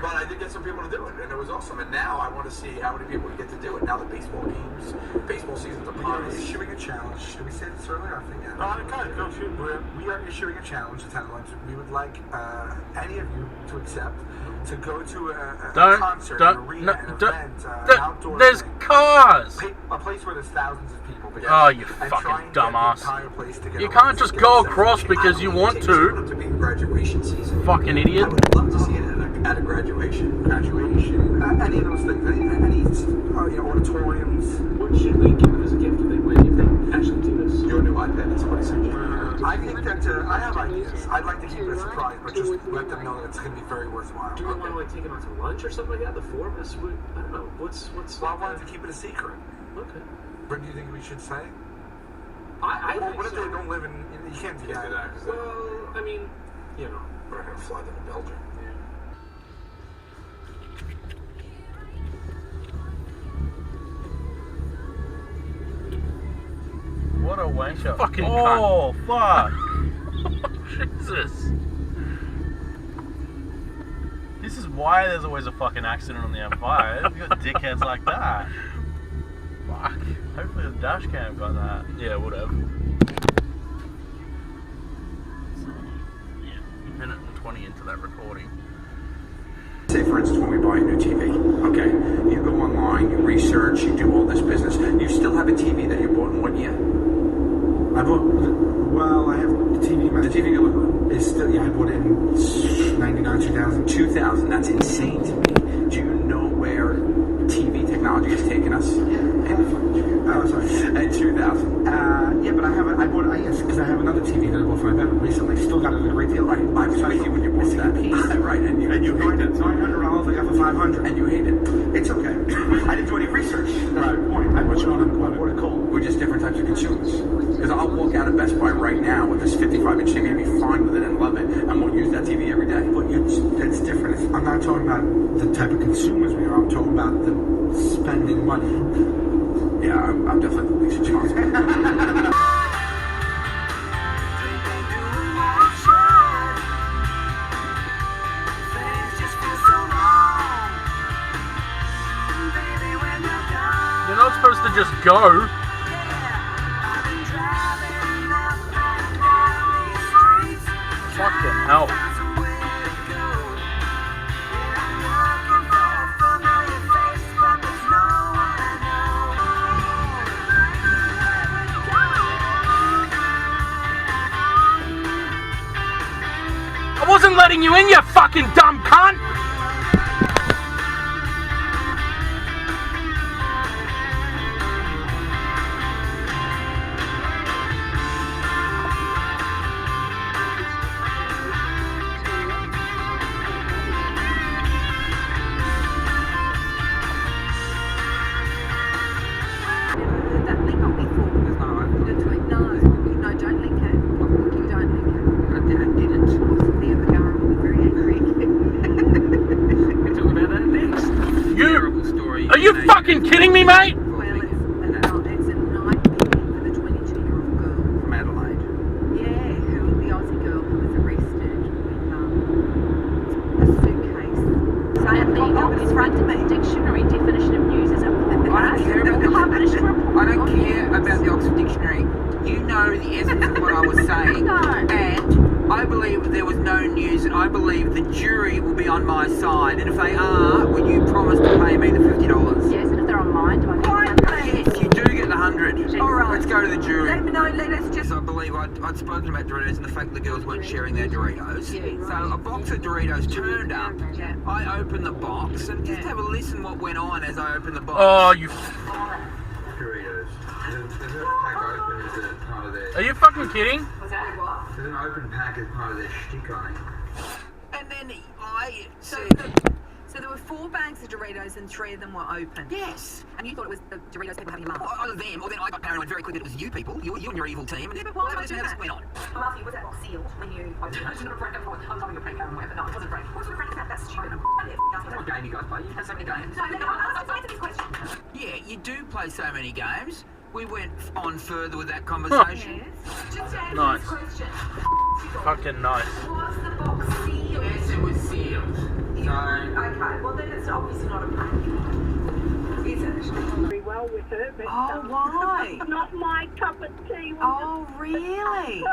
But I did get some people to do it, and it was awesome. And now I want to see how many people get to do it. Now the baseball season's upon us. We are issuing a challenge. Should we say this earlier? I think Go shoot. we are issuing a challenge to Tenderloins. We would like any of you to accept to go to a concert, an arena, an event, an outdoor There's thing. cars! A place where there's thousands of people. Oh, you fucking dumbass. You can't just go across because you want to. To be graduation season. Fucking idiot. I would love to see it at a graduation. Any of those things, any auditoriums. What should we give them as a gift if they actually do this? Your new iPad, that's what I said. I think that I have ideas. I'd like to keep it a surprise, but just let them know that it's going to be very worthwhile. Do we want to like take them out to lunch or something like that? The four of us? I don't know. What's? Well, I wanted to keep it a secret. Okay. What do you think we should say? I Well, think what if so. they don't live in? You can't do that. Well, I mean, you know, We're not going to fly them to Belgium. What a wanker. Fucking oh, fuck. Jesus. This is why there's always a fucking accident on the M5. You got dickheads like that. Fuck. Hopefully the dash cam got that. Yeah, would have. Yeah, minute and 20 into that recording. Say, for instance, when we buy a new TV, okay, you go online, you research, you do all this business. You still have a TV that you bought in what year? I have the TV. The TV you look is still, I bought it in 99, 2000. 2000, that's insane to me. Do you know where TV technology has taken us? Oh, sorry. At 2000. Yeah, but yes, because I have another TV that I bought for my bedroom recently. Still got it at a great deal. Right, I was with you when you bought that. Right, and you hated it. $900 I got for $500. And you hate it. It's okay. I didn't do any research. That's the point. I bought it cold. We're just different types of consumers. Because I'll walk out of Best Buy right now with this 55-inch TV and be fine with it and love it, and we'll use that TV every day. But that's different. I'm not talking about the type of consumers we are. I'm talking about the spending money. Yeah, I'm definitely the least responsible. You're not supposed to just go. Fucking hell. I wasn't letting you in, you fucking dumb cunt! Are you fucking kidding me, mate? Well, it's a nightmare for the 22-year-old girl From Adelaide. Yeah, the Aussie girl who was arrested with a suitcase. So I have the front of my dictionary definition of news is a I don't care about the Oxford Dictionary. You know the essence of what I was saying. And I believe there was no news, and I believe the jury will be on my side. And if they are, will you promise to pay me the $50? Yes, and if they're on mine, do I get Yes, you do get the 100. All right. Let's go to the jury. let's just... I believe I'd spoken about Doritos and the fact that the girls weren't sharing their Doritos. Yeah, So a box of Doritos turned up. Yeah. I opened the box and just have a listen what went on as I opened the box. Oh, you... Doritos. There's a pack open as a part of their... Are you fucking kidding? There's an open pack as part of their shtick on it. And then I said... So there were 4 bags of Doritos and 3 of them were open. Yes. And you thought it was the Doritos people having a laugh. Either them, or then I got paranoid very quickly that it was you people, you and your evil team, and Yeah, but why would I do how this that? went on. I'm asking you, was that box sealed when you opened it? I'm telling you a prank paranoid, but no, it wasn't a prank. What's a prank about? That's stupid. What game you guys play? You have so many games. No, answer this question. Yeah, you do play so many games. We went on further with that conversation. Yes. Just answer Nice. this question. Fucking nice. Was the box sealed? Yes, it was sealed. So, well with her, but why? not my cup of tea. Oh, really?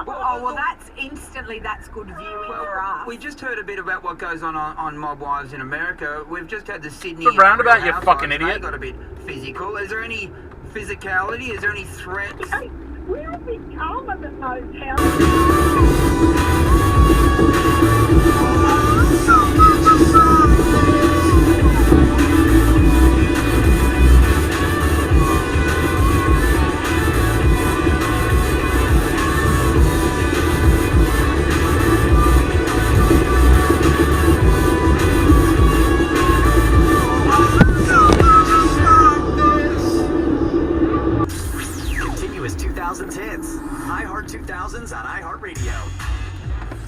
Well, that's good viewing for us. We just heard a bit about what goes on Mob Wives in America. We've just had the Sydney. The roundabout, Real you Housewives, fucking and they idiot. got a bit physical. Is there any physicality? Is there any threats? Hey, we're a bit calmer than those houses. Continuous 2000s hits. iHeart 2000s on iHeartRadio.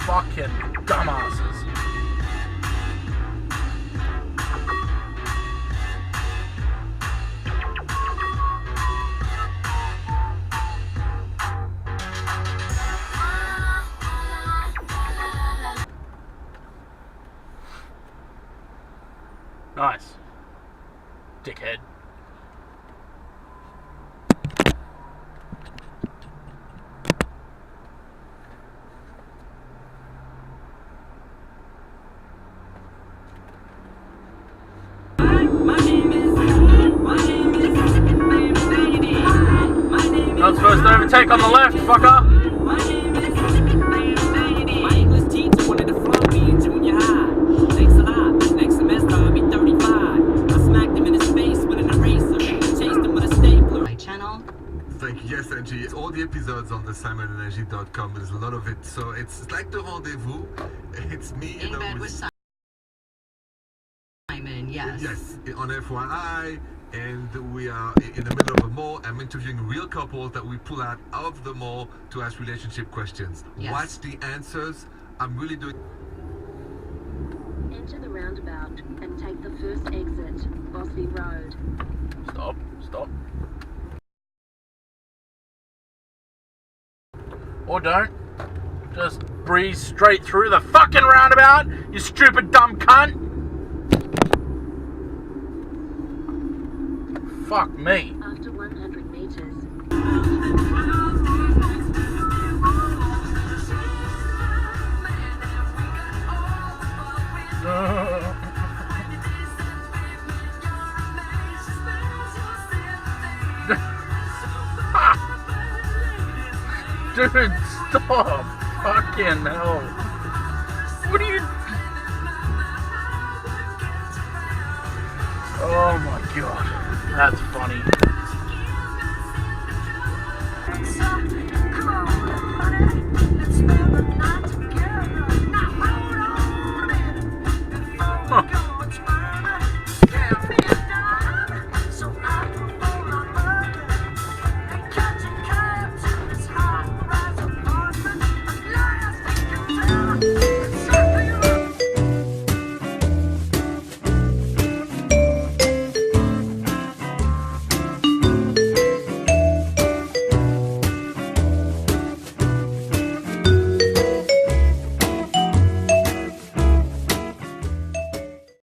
Fucking dumbasses. Nice. Dickhead. Not supposed to overtake on the left, fucker. My English teacher wanted to float me in junior high. Thanks a lot. Next semester I'll be 35. I smacked him in his face with an eraser. Chased him with a stapler. My channel. Thank you. Yes, Angie. All the episodes on the SimonandAngie.com. There's a lot of it. So it's like the rendezvous. It's me, In bed with Simon, yes. Yes, on FYI. And we are in the middle of a mall. I'm interviewing real couples that we pull out of the mall to ask relationship questions. Yes. Watch the answers. I'm really doing. Enter the roundabout and take the first exit, Bosby Road. Stop. Or don't. Just breeze straight through the fucking roundabout, you stupid dumb cunt. Fuck me. After 100 meters. Dude, stop. Fucking hell. What are you... Oh my god. That's